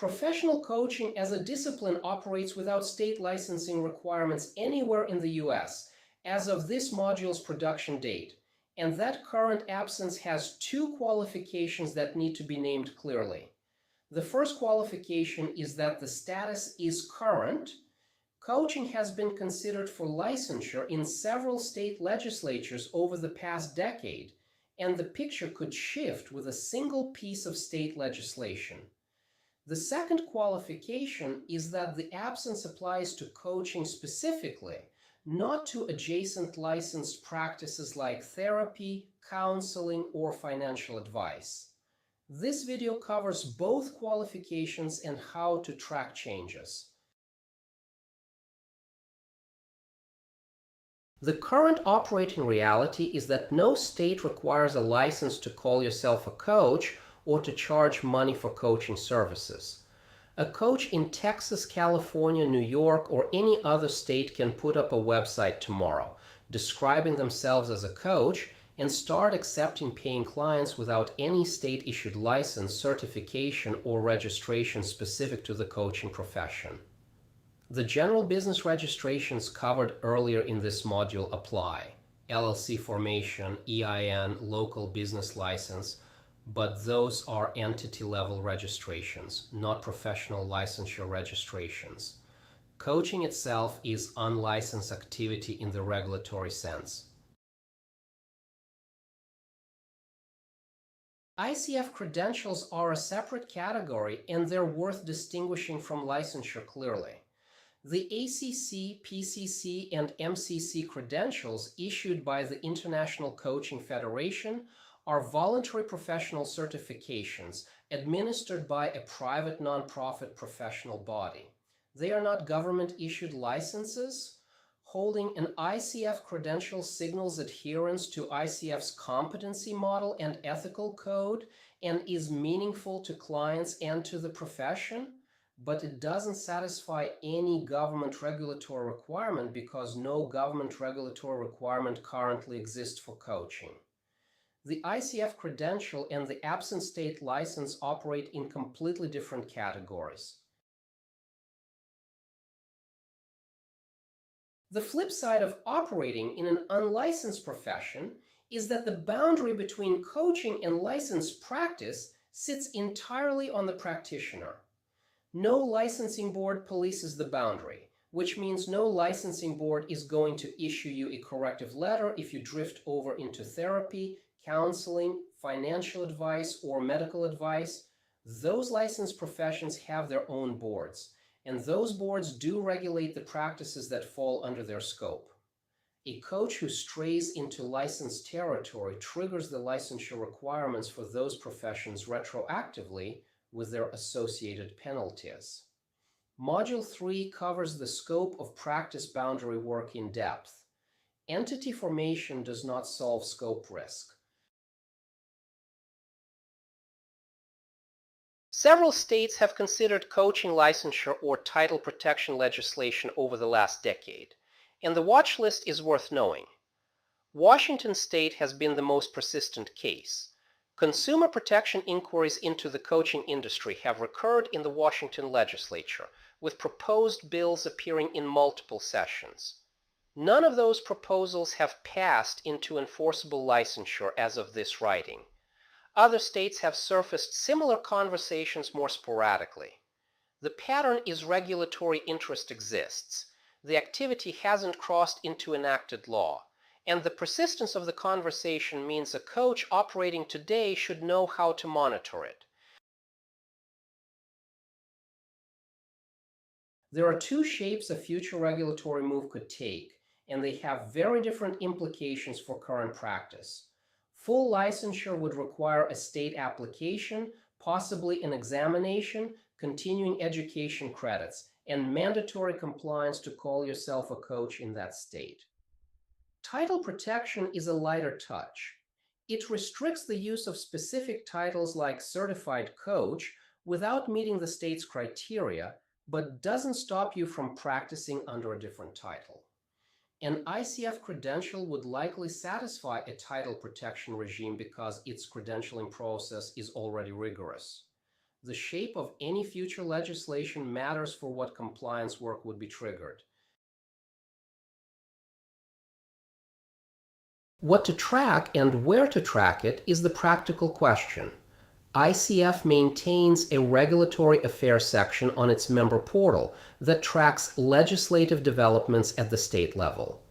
Professional coaching as a discipline operates without state licensing requirements anywhere in the US as of this module's production date, and that current absence has two qualifications that need to be named clearly. The first qualification is that the status is current. Coaching has been considered for licensure in several state legislatures over the past decade, and the picture could shift with a single piece of state legislation. The second qualification is that the absence applies to coaching specifically, not to adjacent licensed practices like therapy, counseling, or financial advice. This video covers both qualifications and how to track changes. The current operating reality is that no state requires a license to call yourself a coach or to charge money for coaching services. A coach in Texas, California, New York, or any other state can put up a website tomorrow, describing themselves as a coach, and start accepting paying clients without any state-issued license, certification, or registration specific to the coaching profession. The general business registrations covered earlier in this module apply: LLC formation, EIN, local business license, but those are entity-level registrations, not professional licensure registrations. Coaching itself is unlicensed activity in the regulatory sense. ICF credentials are a separate category, and they're worth distinguishing from licensure clearly. The ACC, PCC, and MCC credentials issued by the International Coaching Federation are voluntary professional certifications administered by a private nonprofit professional body. They are not government-issued licenses. Holding an ICF credential signals adherence to ICF's competency model and ethical code and is meaningful to clients and to the profession, but it doesn't satisfy any government regulatory requirement because no government regulatory requirement currently exists for coaching. The ICF credential and the absent state license operate in completely different categories. The flip side of operating in an unlicensed profession is that the boundary between coaching and licensed practice sits entirely on the practitioner. No licensing board polices the boundary, which means no licensing board is going to issue you a corrective letter if you drift over into therapy, counseling, financial advice, or medical advice. Those licensed professions have their own boards, and those boards do regulate the practices that fall under their scope. A coach who strays into licensed territory triggers the licensure requirements for those professions retroactively with their associated penalties. Module 3 covers the scope of practice boundary work in depth. Entity formation does not solve scope risk. Several states have considered coaching licensure or title protection legislation over the last decade, and the watch list is worth knowing. Washington State has been the most persistent case. Consumer protection inquiries into the coaching industry have recurred in the Washington legislature, with proposed bills appearing in multiple sessions. None of those proposals have passed into enforceable licensure as of this writing. Other states have surfaced similar conversations more sporadically. The pattern is regulatory interest exists. The activity hasn't crossed into enacted law, and the persistence of the conversation means a coach operating today should know how to monitor it. There are two shapes a future regulatory move could take, and they have very different implications for current practice. Full licensure would require a state application, possibly an examination, continuing education credits, and mandatory compliance to call yourself a coach in that state. Title protection is a lighter touch. It restricts the use of specific titles like certified coach without meeting the state's criteria, but doesn't stop you from practicing under a different title. An ICF credential would likely satisfy a title protection regime because its credentialing process is already rigorous. The shape of any future legislation matters for what compliance work would be triggered. What to track and where to track it is the practical question. ICF maintains a regulatory affairs section on its member portal that tracks legislative developments at the state level.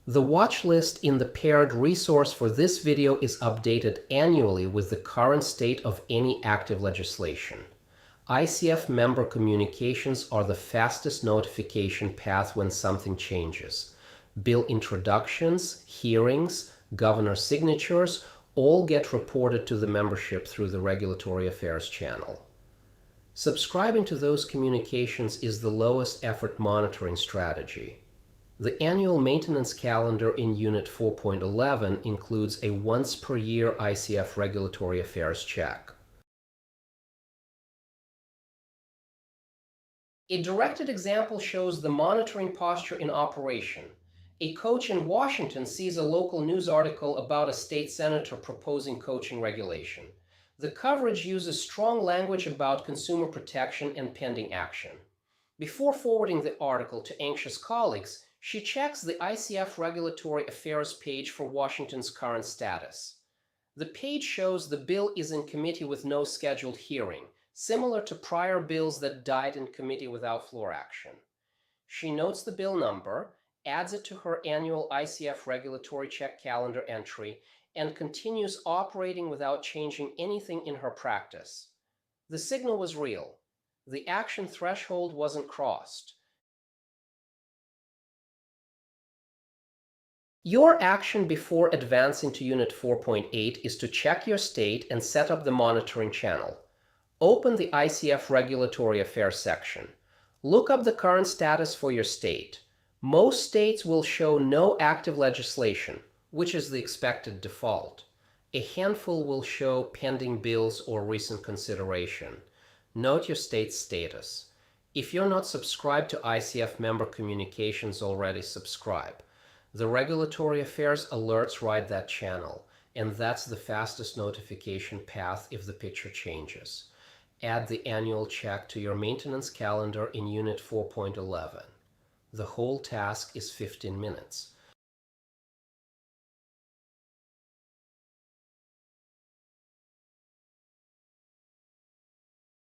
The watch list in the paired resource for this video is updated annually with the current state of any active legislation. ICF member communications are the fastest notification path when something changes. Bill introductions, hearings, governor signatures all get reported to the membership through the Regulatory Affairs channel. Subscribing to those communications is the lowest effort monitoring strategy. The annual maintenance calendar in Unit 4.11 includes a once per year ICF Regulatory Affairs check. A directed example shows the monitoring posture in operation. A coach in Washington sees a local news article about a state senator proposing coaching regulation. The coverage uses strong language about consumer protection and pending action. Before forwarding the article to anxious colleagues, she checks the ICF Regulatory Affairs page for Washington's current status. The page shows the bill is in committee with no scheduled hearing, similar to prior bills that died in committee without floor action. She notes the bill number, adds it to her annual ICF regulatory check calendar entry, and continues operating without changing anything in her practice. The signal was real. The action threshold wasn't crossed. Your action before advancing to Unit 4.8 is to check your state and set up the monitoring channel. Open the ICF Regulatory Affairs section. Look up the current status for your state. Most states will show no active legislation, which is the expected default. A handful will show pending bills or recent consideration. Note your state's status. If you're not subscribed to ICF member communications already, subscribe. The Regulatory Affairs alerts ride that channel, and that's the fastest notification path if the picture changes. Add the annual check to your maintenance calendar in Unit 4.11. The whole task is 15 minutes.